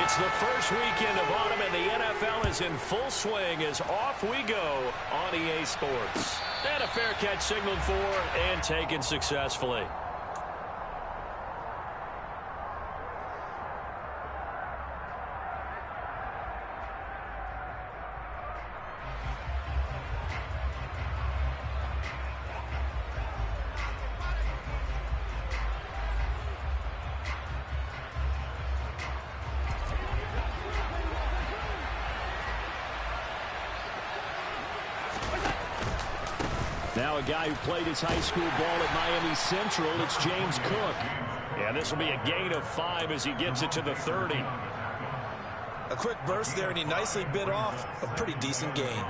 It's the first weekend of autumn, and the NFL is in full swing as off we go on EA Sports. And a fair catch signaled for and taken successfully. Now a guy who played his high school ball at Miami Central, it's James Cook. And this will be a gain of 5 as he gets it to the 30. A quick burst there, and he nicely bit off a pretty decent gain.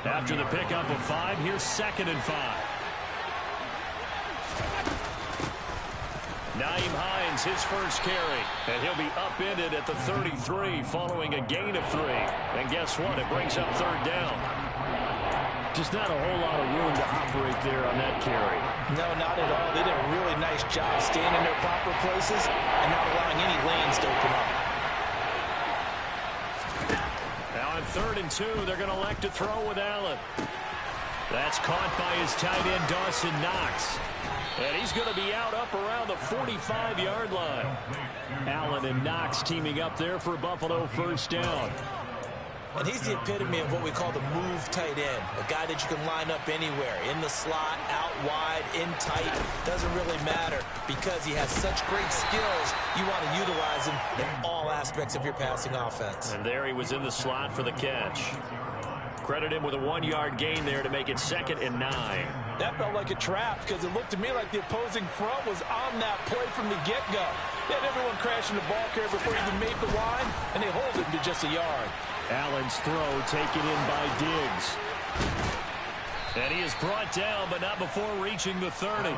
After the pickup of 5, here's 2nd and 5. Nyheim Hines, his first carry, and he'll be upended at the 33 following a gain of 3. And guess what? It brings up 3rd down. Just not a whole lot of room to operate there on that carry. No, not at all. They did a really nice job staying in their proper places and not allowing any lanes to open up. Now on 3rd and 2, they're going to elect to throw with Allen. That's caught by his tight end, Dawson Knox. And he's going to be out up around the 45-yard line. Allen and Knox teaming up there for Buffalo first down. And he's the epitome of what we call the move tight end. A guy that you can line up anywhere. In the slot, out wide, in tight. Doesn't really matter because he has such great skills. You want to utilize him in all aspects of your passing offense. And there he was in the slot for the catch. Credit him with a 1-yard gain there to make it 2nd and 9. That felt like a trap because it looked to me like the opposing front was on that play from the get-go. They had everyone crashing the ball carrier before he even made the line, and they hold him to just a yard. Allen's throw taken in by Diggs. And he is brought down, but not before reaching the 30.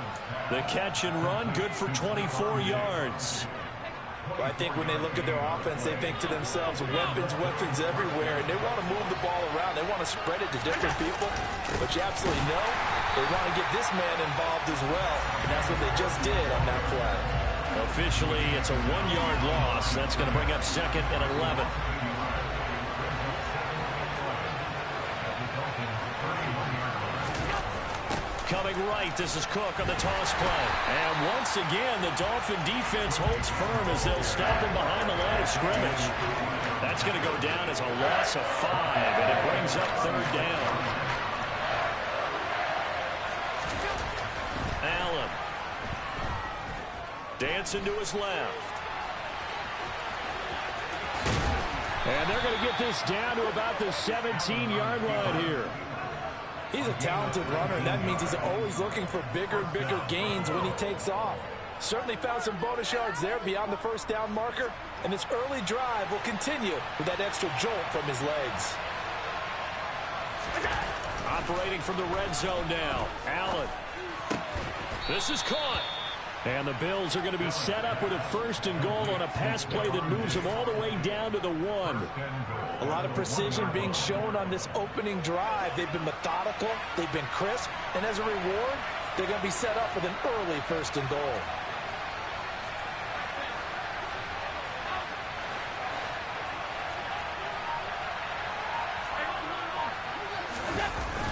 The catch and run, good for 24 yards. Well, I think when they look at their offense, they think to themselves, weapons, weapons everywhere, and they want to move the ball around. They want to spread it to different people, but you absolutely know they want to get this man involved as well, and that's what they just did on that play. Officially, it's a 1-yard loss. That's going to bring up 2nd and 11. Coming right, this is Cook on the toss play. And once again, the Dolphin defense holds firm as they'll stop him behind the line of scrimmage. That's going to go down as a loss of 5, and it brings up 3rd down. Allen. Dancing to his left. And they're going to get this down to about the 17-yard line here. He's a talented runner, and that means he's always looking for bigger and bigger gains when he takes off. Certainly found some bonus yards there beyond the first down marker, and this early drive will continue with that extra jolt from his legs. Operating from the red zone now, Allen. This is caught. And the Bills are going to be set up with a 1st and goal on a pass play that moves them all the way down to the 1. A lot of precision being shown on this opening drive. They've been methodical, they've been crisp, and as a reward, they're going to be set up with an early 1st and goal.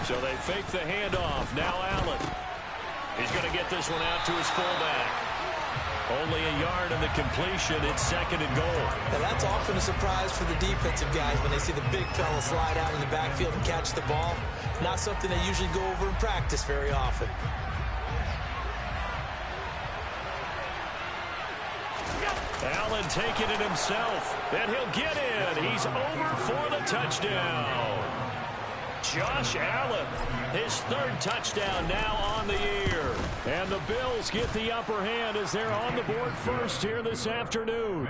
So they fake the handoff. Now Allen. He's going to get this one out to his fullback. Only a yard in the completion. It's 2nd and goal. Now that's often a surprise for the defensive guys when they see the big fella slide out in the backfield and catch the ball. Not something they usually go over in practice very often. Allen taking it himself, and he'll get in. He's over for the touchdown. Josh Allen, his 3rd touchdown now on the year. And the Bills get the upper hand as they're on the board first here this afternoon.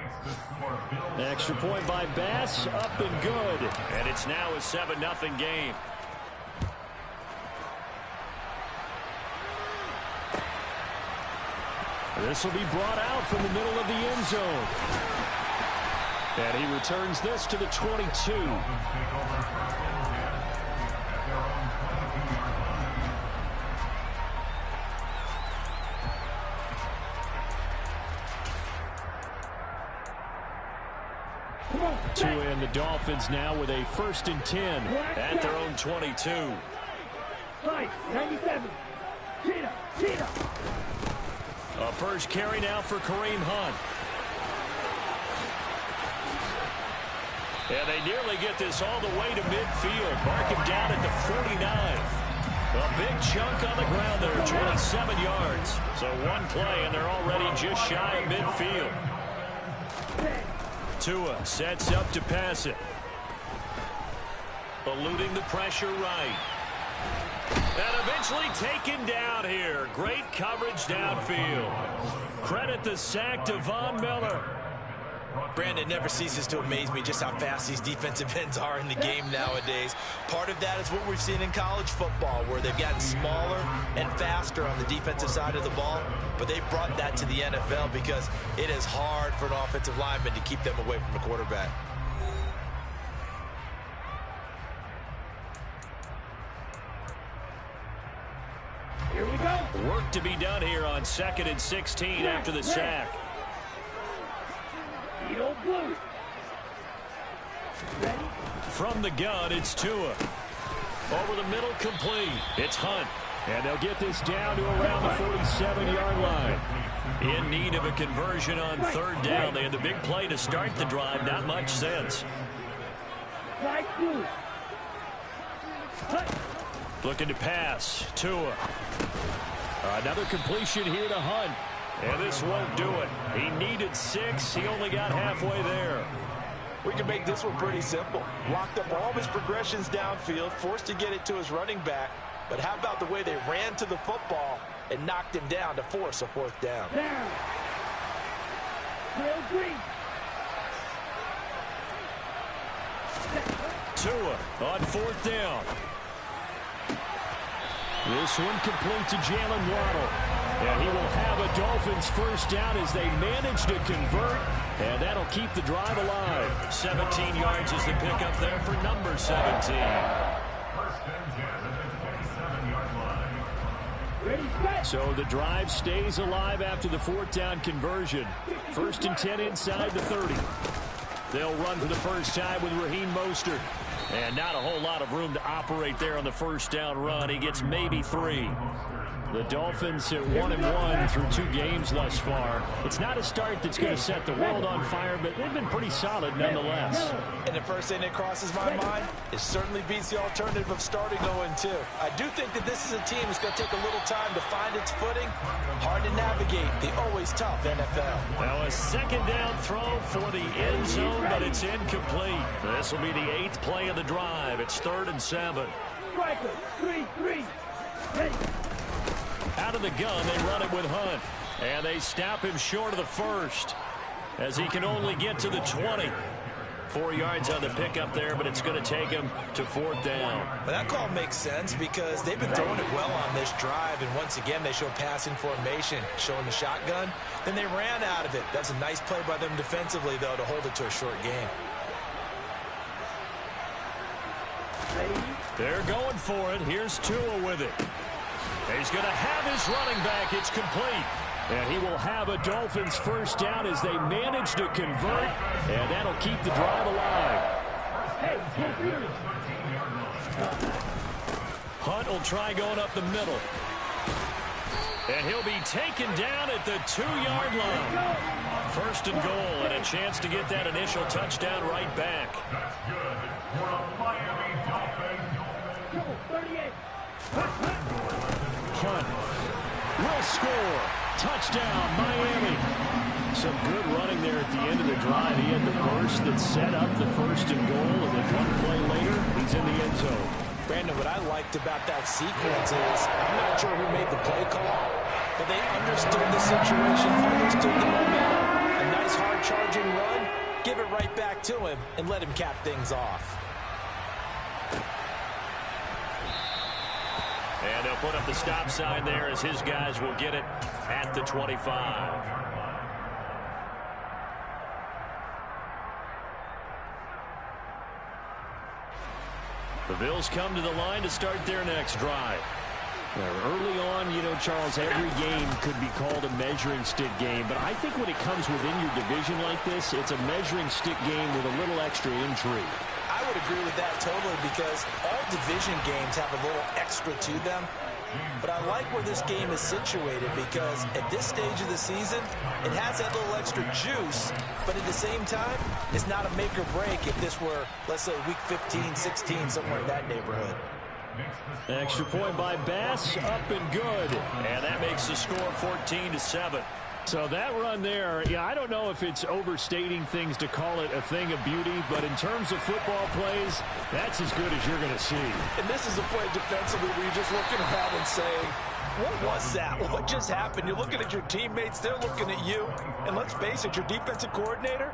Extra point by Bass, up and good. And it's now a 7-0 game. This will be brought out from the middle of the end zone. And he returns this to the 22. Tua and the Dolphins now with a 1st and 10 at their own 22. 97. A first carry now for Kareem Hunt. And they nearly get this all the way to midfield. Mark him down at the 49. A big chunk on the ground there, 27 yards. So one play, and they're already just shy of midfield. Tua sets up to pass it. Eluding the pressure right. And eventually taken down here. Great coverage downfield. Credit the sack to Von Miller. Brandon, never ceases to amaze me just how fast these defensive ends are in the game nowadays. Part of that is what we've seen in college football, where they've gotten smaller and faster on the defensive side of the ball. But they brought that to the NFL because it is hard for an offensive lineman to keep them away from the quarterback. Here we go. Work to be done here on 2nd and 16 after the sack. Blue. Ready? From the gun, it's Tua. Over the middle, complete. It's Hunt. And they'll get this down to around the 47-yard line. In need of a conversion on 3rd down. They had the big play to start the drive. Not much sense. Flag blue. Looking to pass. Tua. Another completion here to Hunt. And this won't do it. He needed 6. He only got halfway there. We can make this one pretty simple. Locked up all of his progressions downfield, forced to get it to his running back. But how about the way they ran to the football and knocked him down to force a 4th down? Down. Trail green. Tua on 4th down. This one complete to Jalen Waddle. And he will have a Dolphins 1st down as they manage to convert. And that'll keep the drive alive. 17 yards is the pickup there for number 17. So the drive stays alive after the 4th down conversion. 1st and 10 inside the 30. They'll run for the first time with Raheem Mostert. And not a whole lot of room to operate there on the 1st down run. He gets maybe 3. The Dolphins at 1-1 through 2 games thus far. It's not a start that's going to set the world on fire, but they've been pretty solid nonetheless. And the first thing that crosses my mind, it certainly beats the alternative of starting 0-2. I do think that this is a team that's going to take a little time to find its footing. Hard to navigate the always tough NFL. Now a 2nd down throw for the end zone, but it's incomplete. This will be the 8th play of the drive. It's 3rd and 7. Striker. 3-3. Ready. Out of the gun, they run it with Hunt. And they stop him short of the 1st as he can only get to the 20. 4 yards on the pickup there, but it's going to take him to 4th down. But that call makes sense because they've been throwing it well on this drive. And once again, they show passing formation, showing the shotgun. Then they ran out of it. That's a nice play by them defensively, though, to hold it to a short game. They're going for it. Here's Tua with it. He's going to have his running back. It's complete. And he will have a Dolphins 1st down as they manage to convert. And that'll keep the drive alive. Hunt will try going up the middle. And he'll be taken down at the 2-yard line. 1st and goal, and a chance to get that initial touchdown right back. Hunt will score. Touchdown, Miami. Some good running there at the end of the drive. He had the burst that set up the 1st and goal, and then one play later, he's in the end zone. Brandon, what I liked about that sequence is, I'm not sure who made the play call, but they understood the situation, understood the momentum. A nice hard-charging run, give it right back to him, and let him cap things off. And they'll put up the stop sign there as his guys will get it at the 25. The Bills come to the line to start their next drive. Early on, you know, Charles, every game could be called a measuring stick game. But I think when it comes within your division like this, it's a measuring stick game with a little extra intrigue. I would agree with that totally because all division games have a little extra to them. But I like where this game is situated because at this stage of the season, it has that little extra juice. But at the same time, it's not a make or break if this were, let's say, week 15, 16, somewhere in that neighborhood. Extra point by Bass, up and good. And that makes the score 14-7. So that run there, yeah, I don't know if it's overstating things to call it a thing of beauty, but in terms of football plays, that's as good as you're going to see. And this is a play defensively where you're just looking around and saying, what was that? What just happened? You're looking at your teammates, they're looking at you. And let's face it, your defensive coordinator,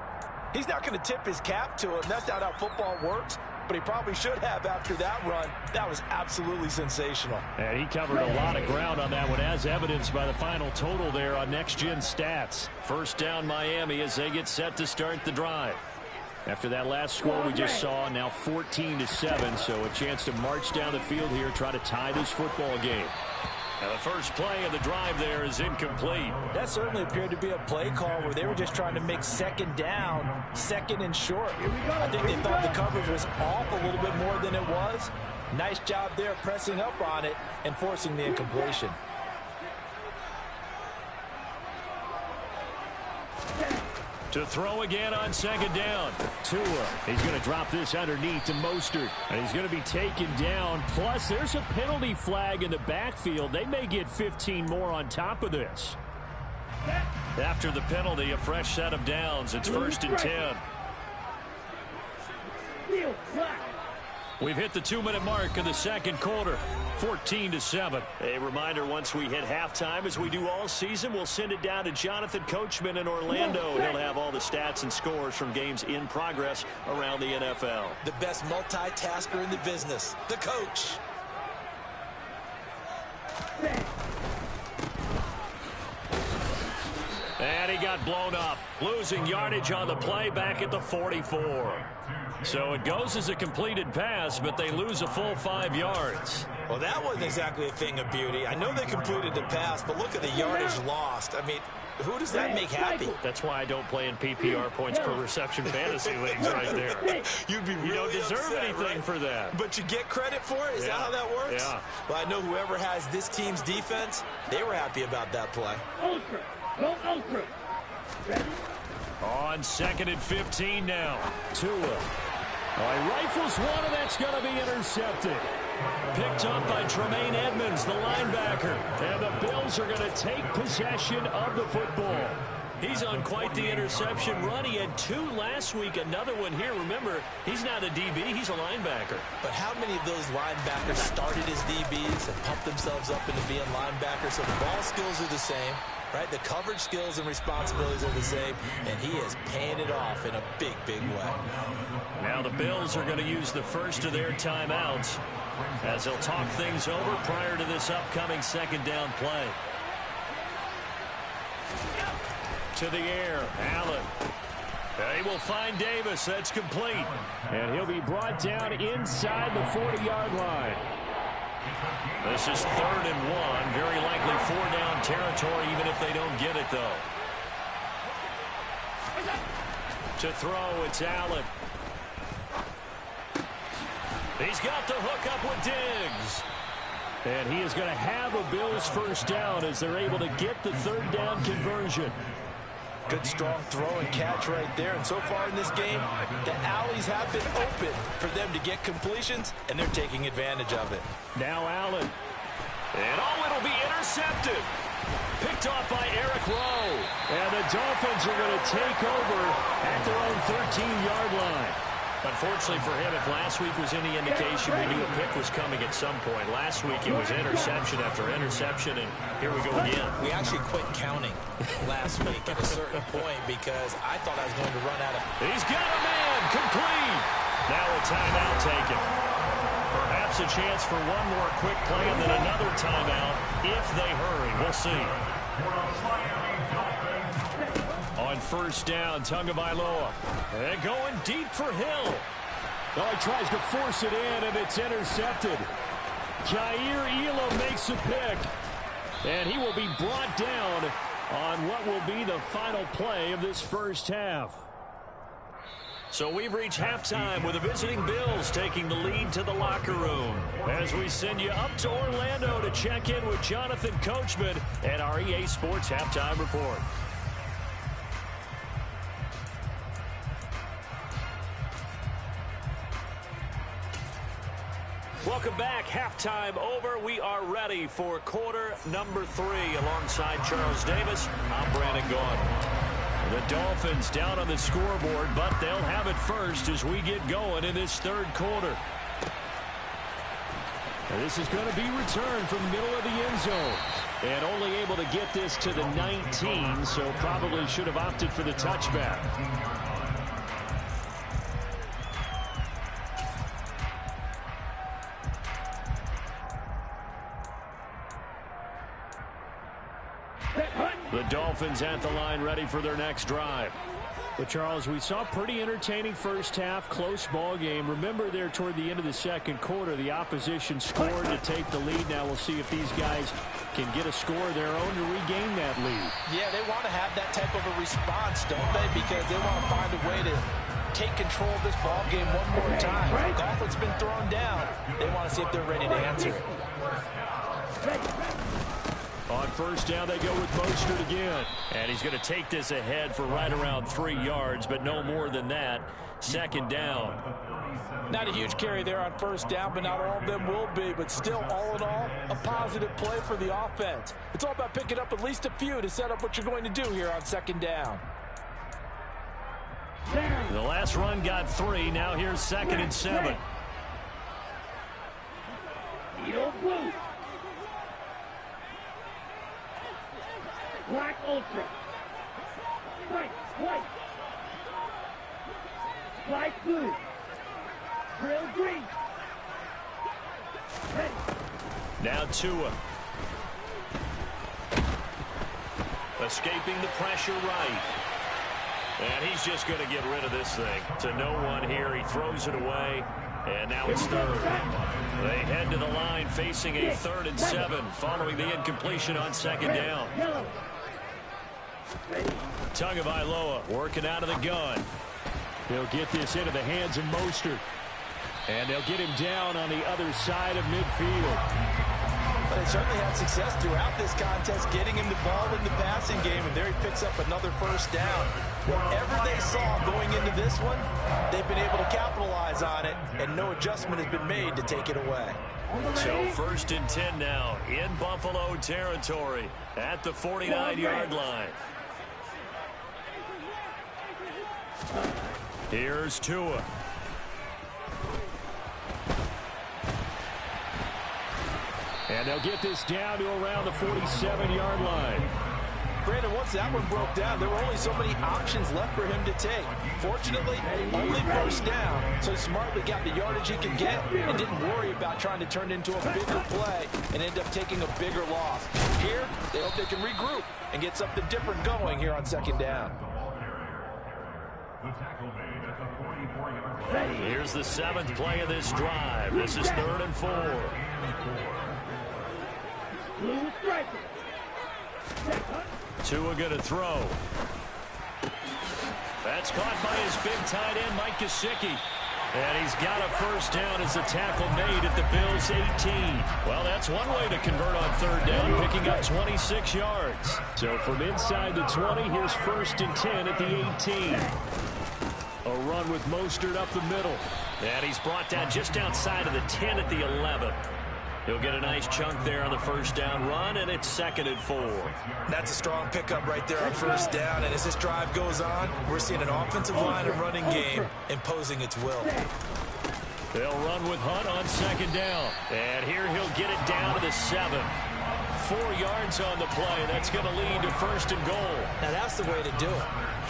he's not going to tip his cap to him. That's not how football works. But he probably should have after that run. That was absolutely sensational. And he covered a lot of ground on that one, as evidenced by the final total there on Next Gen Stats. First down Miami as they get set to start the drive. After that last score we just saw, now 14-7, so a chance to march down the field here, try to tie this football game. Now the first play of the drive there is incomplete. That certainly appeared to be a play call where they were just trying to make second down, second and short. I think they thought the coverage was off a little bit more than it was. Nice job there pressing up on it and forcing the incompletion. To throw again on second down. Tua, he's going to drop this underneath to Mostert. And he's going to be taken down. Plus, there's a penalty flag in the backfield. They may get 15 more on top of this. After the penalty, a fresh set of downs. It's 1st and 10. We've hit the 2-minute mark of the second quarter. 14-7. A reminder, once we hit halftime, as we do all season, we'll send it down to Jonathan Coachman in Orlando. He'll have all the stats and scores from games in progress around the NFL. The best multitasker in the business, the coach. And he got blown up, losing yardage on the play back at the 44. So it goes as a completed pass, but they lose a full 5 yards. Well, that wasn't exactly a thing of beauty. I know they completed the pass, but look at the yardage lost. I mean, who does that make happy? That's why I don't play in PPR points per reception fantasy leagues right there. You'd be really You don't deserve upset, anything right? for that. But you get credit for it? Is that how that works? Yeah. Well, I know whoever has this team's defense, they were happy about that play. Ultra. Go Ultra. Ready? On 2nd and 15 now. Tua. He rifles one, and that's going to be intercepted. Picked up by Tremaine Edmonds, the linebacker. And the Bills are going to take possession of the football. He's on quite the interception run. He had 2 last week, another one here. Remember, he's not a DB, he's a linebacker. But how many of those linebackers started as DBs and pumped themselves up into being linebackers? So the ball skills are the same, right? The coverage skills and responsibilities are the same, and he is paying it off in a big, big way. Now the Bills are going to use the first of their timeouts as they'll talk things over prior to this upcoming second down play. To the air, Allen. They will find Davis. That's complete. And he'll be brought down inside the 40-yard line. This is 3rd and 1. Very likely 4-down territory, even if they don't get it, though. To throw, it's Allen. He's got the hook up with Diggs. And he is going to have a Bills first down as they're able to get the 3rd down conversion. Good strong throw and catch right there. And so far in this game, the alleys have been open for them to get completions, and they're taking advantage of it. Now Allen. And it'll be intercepted. Picked off by Eric Rowe. And the Dolphins are going to take over at their own 13-yard line. Unfortunately for him, if last week was any indication, we knew a pick was coming at some point. Last week it was interception after interception, and here we go again. We actually quit counting last week at a certain point because I thought I was going to run out of... He's got a man, complete. Now a timeout taken. Perhaps a chance for one more quick play and then another timeout if they hurry. We'll see. On first down, Tagovailoa. And going deep for Hill. Oh, he tries to force it in, and it's intercepted. Jair Elam makes a pick. And he will be brought down on what will be the final play of this first half. So we've reached halftime with the visiting Bills taking the lead to the locker room. As we send you up to Orlando to check in with Jonathan Coachman and our EA Sports Halftime Report. Welcome back. Halftime over. We are ready for quarter number 3 alongside Charles Davis. I'm Brandon Gaudin. The Dolphins down on the scoreboard, but they'll have it first as we get going in this third quarter. And this is going to be returned from the middle of the end zone. And only able to get this to the 19, so probably should have opted for the touchback. The Dolphins at the line ready for their next drive. But, Charles, we saw a pretty entertaining first half, close ball game. Remember there toward the end of the second quarter, the opposition scored to take the lead. Now we'll see if these guys can get a score of their own to regain that lead. Yeah, they want to have that type of a response, don't they? Because they want to find a way to take control of this ball game one more time. Dolphins been thrown down. They want to see if they're ready to answer it. On first down, they go with Mostert again. And he's going to take this ahead for right around 3 yards, but no more than that. Second down. Not a huge carry there on first down, but not all of them will be. But still, all in all, a positive play for the offense. It's all about picking up at least a few to set up what you're going to do here on second down. The last run got 3. Now here's 2nd and 7. Black Ultra. White. Black Blue. Grill Green. Ready. Now Tua. Escaping the pressure right. And he's just going to get rid of this thing. To no one here. He throws it away. And now it's third. They head to the line facing a 3rd and 7 following the incompletion on second down. Tagovailoa working out of the gun. He'll get this into the hands of Mostert. And they'll get him down on the other side of midfield. But they certainly had success throughout this contest, getting him the ball in the passing game, and there he picks up another first down. Whatever they saw going into this one, they've been able to capitalize on it, and no adjustment has been made to take it away. So 1st and 10 now in Buffalo territory at the 49-yard line. Here's Tua. And they'll get this down to around the 47-yard line. Brandon, once that one broke down, there were only so many options left for him to take. Fortunately, only first down, so he smartly got the yardage he could get and didn't worry about trying to turn it into a bigger play and end up taking a bigger loss. Here, they hope they can regroup and get something different going here on second down. Here's the 7th play of this drive. This is 3rd and 4. Tua going to throw. That's caught by his big tight end, Mike Gesicki. And he's got a first down as the tackle made at the Bills' 18. Well, that's one way to convert on 3rd down, picking up 26 yards. So from inside the 20, here's 1st and 10 at the 18. A run with Mostert up the middle. And he's brought down just outside of the 10 at the 11. He'll get a nice chunk there on the first down run, and it's 2nd and 4. That's a strong pickup right there on first down, and as this drive goes on, we're seeing an offensive line and running game imposing its will. They'll run with Hunt on 2nd down. And here he'll get it down to the 7. 4 yards on the play. That's going to lead to 1st and goal. Now that's the way to do it.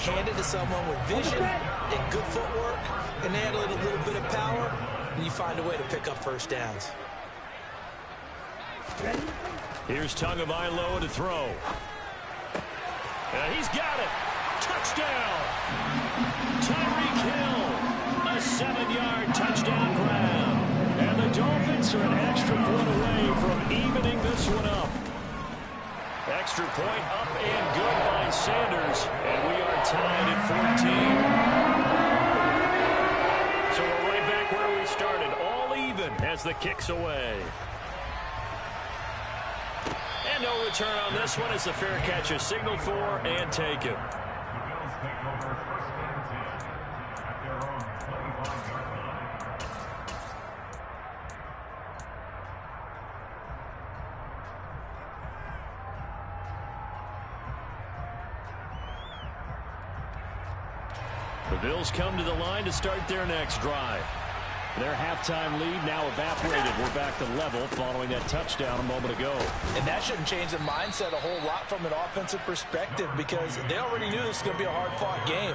Hand it to someone with vision and good footwork, and add a little bit of power, and you find a way to pick up first downs. Here's Tagovailoa to throw. And he's got it. Touchdown. Tyreek Hill. A 7-yard touchdown grab. And And the Dolphins are an extra point away from evening this one up. Extra point up and good by Sanders. And we are tied at 14. So we're right back where we started. All even as the kick's away. And no return on this one as the fair catch is signaled for and taken. The Bills come to the line to start their next drive. Their halftime lead now evaporated. We're back to level following that touchdown a moment ago. And that shouldn't change the mindset a whole lot from an offensive perspective because they already knew this was going to be a hard-fought game.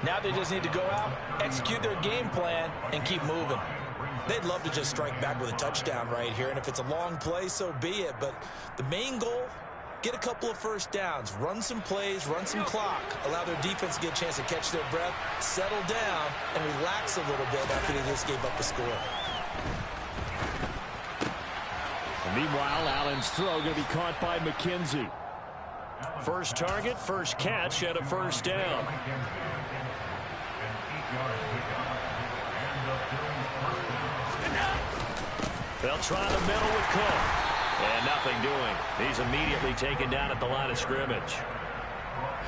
Now they just need to go out, execute their game plan, and keep moving. They'd love to just strike back with a touchdown right here, and if it's a long play, so be it. But the main goal, get a couple of first downs, run some plays, run some clock, allow their defense to get a chance to catch their breath, settle down, and relax a little bit after they just gave up the score. And meanwhile, Allen's throw going to be caught by McKenzie. First target, first catch, and a first down. They'll try the middle with Cook. And nothing doing. He's immediately taken down at the line of scrimmage.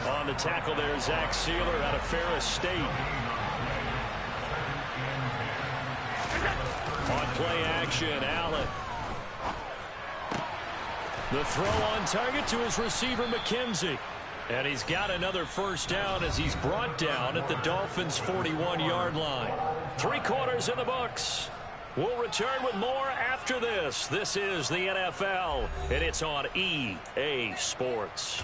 On the tackle there, Zach Sealer out of Ferris State. On play action, Allen. The throw on target to his receiver, McKenzie. And he's got another first down as he's brought down at the Dolphins' 41-yard line. 3 quarters in the books. We'll return with more after this. This is the NFL, and it's on EA Sports.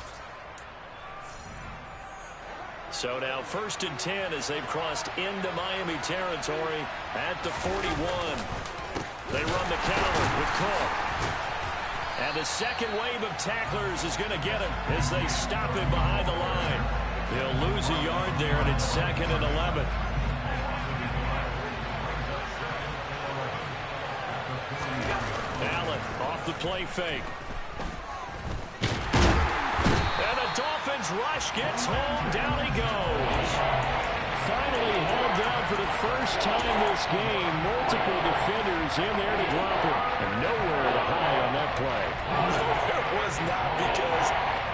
So now 1st and 10 as they've crossed into Miami territory at the 41. They run the counter with Cook. And the second wave of tacklers is going to get him as they stop him behind the line. They'll lose a yard there, and it's 2nd and 11. Allen off the play fake. And the Dolphins rush gets home. Down he goes. Finally held down for the first time this game. Multiple defenders in there to drop him. And nowhere to hide on that play. It was not because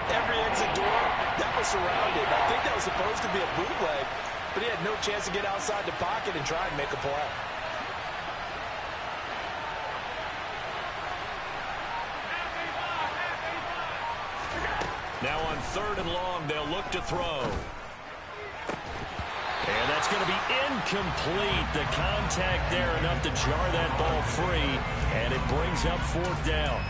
every exit door, that was surrounded. I think that was supposed to be a bootleg, but he had no chance to get outside the pocket and try and make a play. Now on 3rd and long, they'll look to throw. And that's going to be incomplete. The contact there enough to jar that ball free, and it brings up 4th down.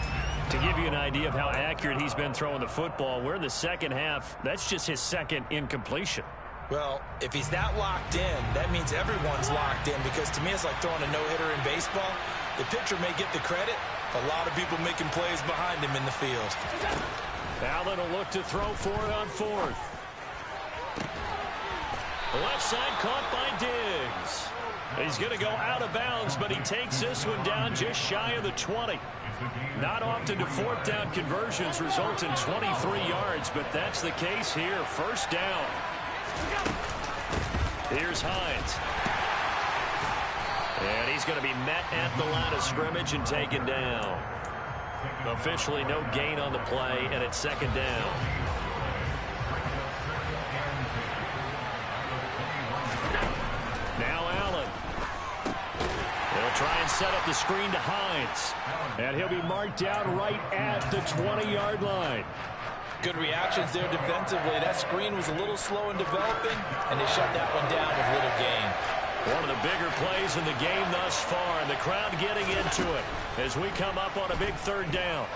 To give you an idea of how accurate he's been throwing the football, we're in the second half. That's just his 2nd incompletion. Well, if he's that locked in, that means everyone's locked in because to me it's like throwing a no-hitter in baseball. The pitcher may get the credit. A lot of people making plays behind him in the field. Allen will look to throw for it on 4th. The left side caught by Diggs. He's going to go out of bounds, but he takes this one down just shy of the 20. Not often do 4th down conversions result in 23 yards, but that's the case here. First down. Here's Hines. And he's going to be met at the line of scrimmage and taken down. Officially no gain on the play, and it's 2nd down. Now Allen. He'll try and set up the screen to Hines. And he'll be marked down right at the 20-yard line. Good reactions there defensively. That screen was a little slow in developing, and they shut that one down with little gain. One of the bigger plays in the game thus far, and the crowd getting into it as we come up on a big 3rd down.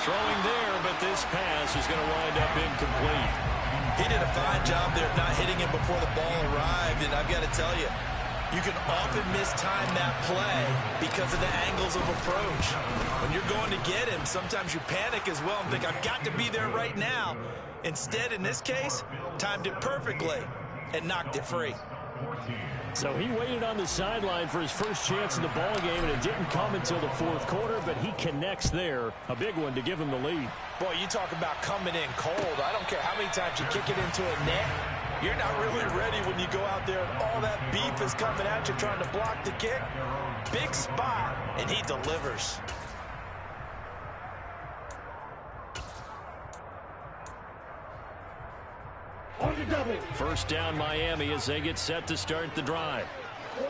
Throwing there, but this pass is going to wind up incomplete. He did a fine job there of not hitting him before the ball arrived, and I've got to tell you, you can often mistime that play because of the angles of approach. When you're going to get him, sometimes you panic as well and think, I've got to be there right now. Instead, in this case, timed it perfectly and knocked it free. So he waited on the sideline for his first chance in the ball game, and it didn't come until the fourth quarter, but he connects there. A big one to give him the lead. Boy, you talk about coming in cold. I don't care how many times you kick it into a net. You're not really ready when you go out there and all that beef is coming at you trying to block the kick. Big spot, and he delivers. First down Miami as they get set to start the drive.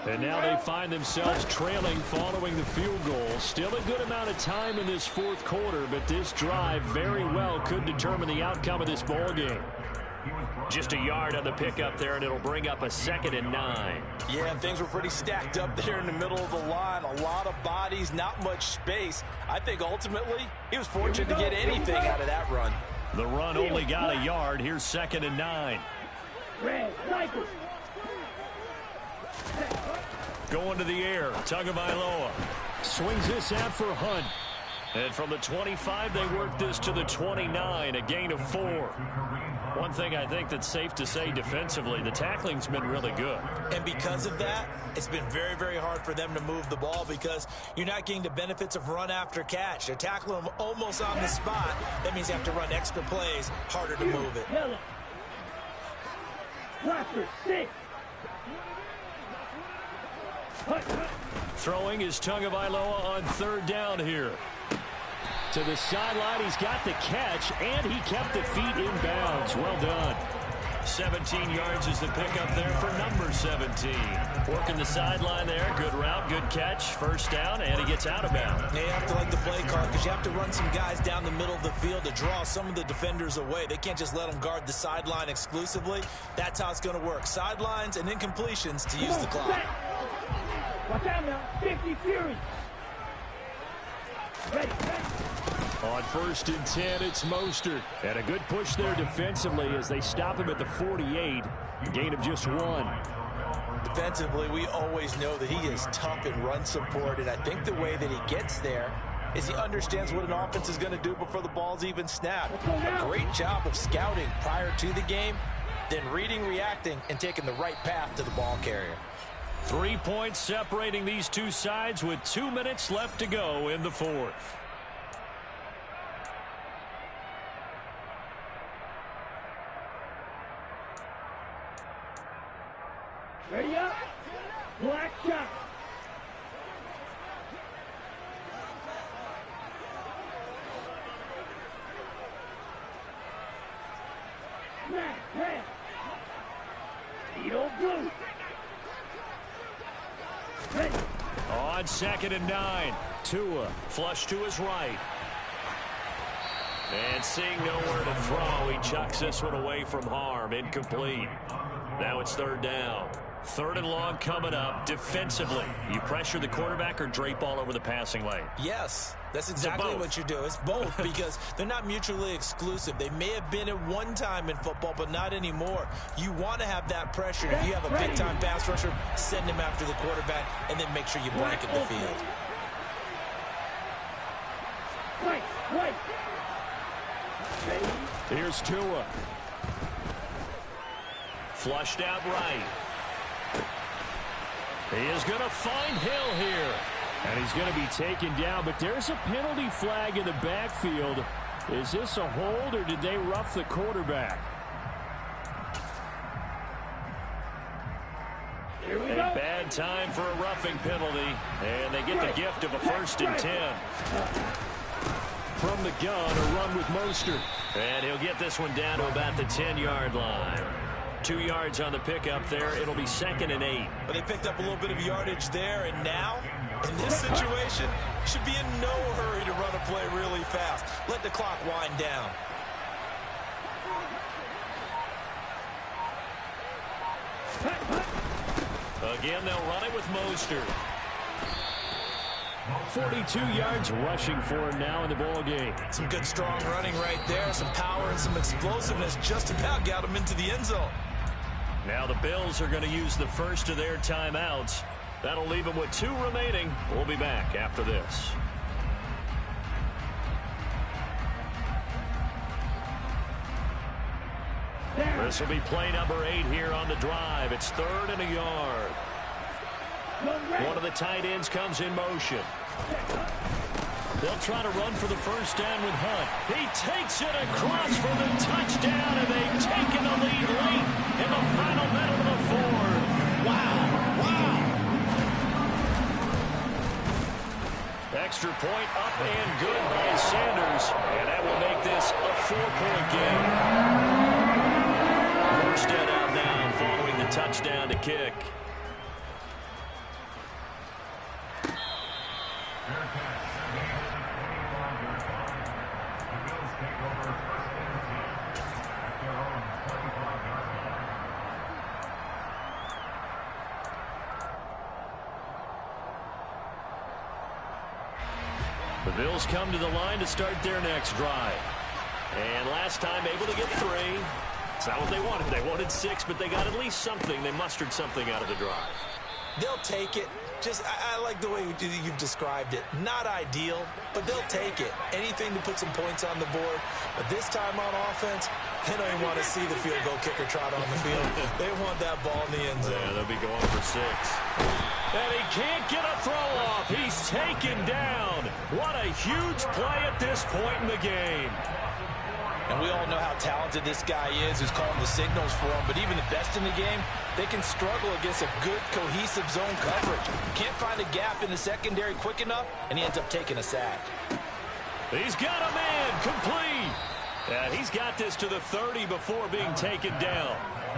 And now they find themselves trailing following the field goal. Still a good amount of time in this fourth quarter, but this drive very well could determine the outcome of this ball game. Just a yard on the pickup there, and it'll bring up a 2nd and 9. Yeah, and things were pretty stacked up there in the middle of the line. A lot of bodies, not much space. I think ultimately he was fortunate to get anything out of that run. The run only got a yard. Here's 2nd and 9. Going to the air. Tagovailoa swings this out for Hunt. And from the 25, they work this to the 29, a gain of 4. One thing I think that's safe to say defensively, the tackling's been really good. And because of that, it's been very, very hard for them to move the ball because you're not getting the benefits of run after catch. They're tackling them almost on the spot. That means you have to run extra plays, harder to move it. Throwing is Tagovailoa on 3rd down here. To the sideline, he's got the catch, and he kept the feet in bounds. Well done. 17 yards is the pickup there for number 17. Working the sideline there. Good route, good catch. First down, and he gets out of bounds. Yeah, you have to like the play call because you have to run some guys down the middle of the field to draw some of the defenders away. They can't just let them guard the sideline exclusively. That's how it's going to work. Sidelines and incompletions to use the clock. Watch out now. 50 Fury. Ready. On 1st and 10, it's Mostert. And a good push there defensively as they stop him at the 48. Gain of just 1. Defensively, we always know that he is tough in run support, and I think the way that he gets there is he understands what an offense is going to do before the ball's even snapped. A great job of scouting prior to the game, then reading, reacting, and taking the right path to the ball carrier. 3 points separating these two sides with 2 minutes left to go in the fourth. Ready up. Black shot. Smash, pass. Edo blue. Ready. On 2nd and 9. Tua flush to his right. And seeing nowhere to throw, he chucks this one away from harm. Incomplete. Now it's 3rd down. 3rd and long coming up. Defensively, you pressure the quarterback or drape all over the passing lane? Yes, that's exactly what you do. It's both because they're not mutually exclusive. They may have been at one time in football, but not anymore. You want to have that pressure. If you have a big-time pass rusher, send him after the quarterback, and then make sure you blanket the field. Right. Here's Tua. Flushed out right. He is going to find Hill here. And he's going to be taken down, but there's a penalty flag in the backfield. Is this a hold, or did they rough the quarterback? Here we A go. bad time for a roughing penalty, and they get the gift of a 1st and 10. From the gun, a run with Mostert. And he'll get this one down to about the 10-yard line. 2 yards on the pickup there. It'll be 2nd and 8. But they picked up a little bit of yardage there, and now, in this situation, should be in no hurry to run a play really fast. Let the clock wind down. Again, they'll run it with Mostert. 42 yards rushing for him now in the ball game. Some good, strong running right there. Some power and some explosiveness just about got him into the end zone. Now the Bills are going to use the first of their timeouts. That'll leave them with 2 remaining. We'll be back after this. This will be play number 8 here on the drive. It's 3rd and a yard. One of the tight ends comes in motion. They'll try to run for the first down with Hunt. He takes it across for the touchdown, and they've taken the lead late in the final minute of the 4th. Wow. Extra point up and good by Sanders, and that will make this a 4-point game. Burstead out now following the touchdown to kick. The Bills come to the line to start their next drive. And last time able to get 3. It's not what they wanted. They wanted 6, but they got at least something. They mustered something out of the drive. They'll take it. I like the way you've described it. Not ideal, but they'll take it. Anything to put some points on the board. But this time on offense, they don't even want to see the field goal kicker trot on the field. They want that ball in the end zone. Yeah, they'll be going for 6. And he can't get a throw off. He's taken down. What a huge play at this point in the game. And we all know how talented this guy is who's calling the signals for him. But even the best in the game, they can struggle against a good, cohesive zone coverage. Can't find a gap in the secondary quick enough, and he ends up taking a sack. He's got a man complete. And he's got this to the 30 before being taken down.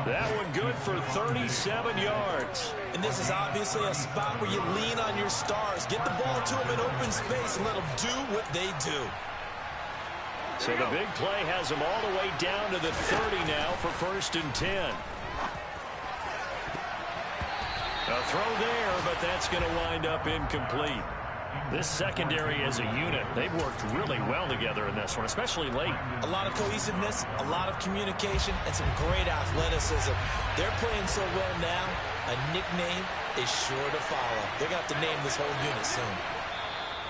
That one good for 37 yards. And this is obviously a spot where you lean on your stars. Get the ball to them in open space and let them do what they do. So the big play has them all the way down to the 30 now for 1st and 10. A throw there, but that's going to wind up incomplete. This secondary as a unit, they've worked really well together in this one, especially late. A lot of cohesiveness, a lot of communication, and some great athleticism. They're playing so well now, a nickname is sure to follow. They're going to have to name this whole unit soon.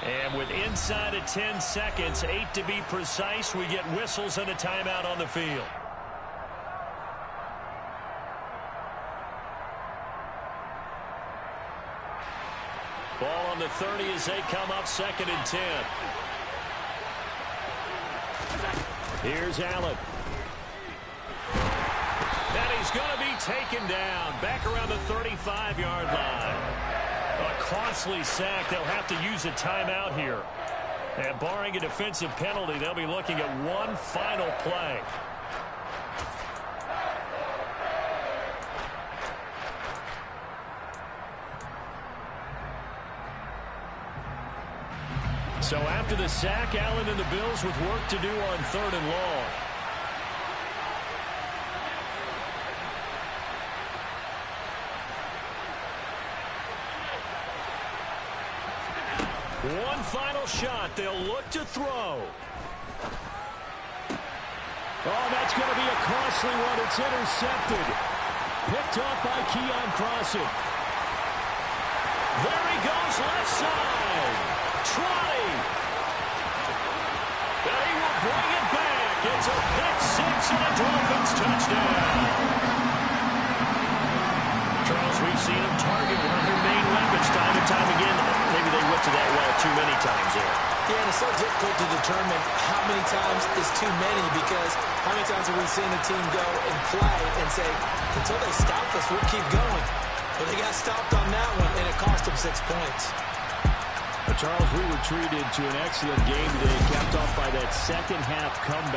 And with inside of 10 seconds, 8 to be precise, we get whistles and a timeout on the field. Ball on the 30 as they come up 2nd and 10. Here's Allen. And he's going to be taken down back around the 35-yard line. A costly sack. They'll have to use a timeout here. And barring a defensive penalty, they'll be looking at one final play. So after the sack, Allen and the Bills with work to do on 3rd and long. One final shot. They'll look to throw. Oh, that's going to be a costly one. It's intercepted. Picked off by Keon Crossen. There he goes, left side. Trotty. And he will bring it back. It's a pick 6 and a Dolphins touchdown. Charles, we've seen him target one of their main weapons time and time again. Maybe they went to that well too many times there. Yeah, and it's so difficult to determine how many times is too many, because how many times have we seen the team go and play and say, until they stop us, we'll keep going. But they got stopped on that one, and it cost them 6 points. Charles, we were treated to an excellent game today, capped off by that second half comeback.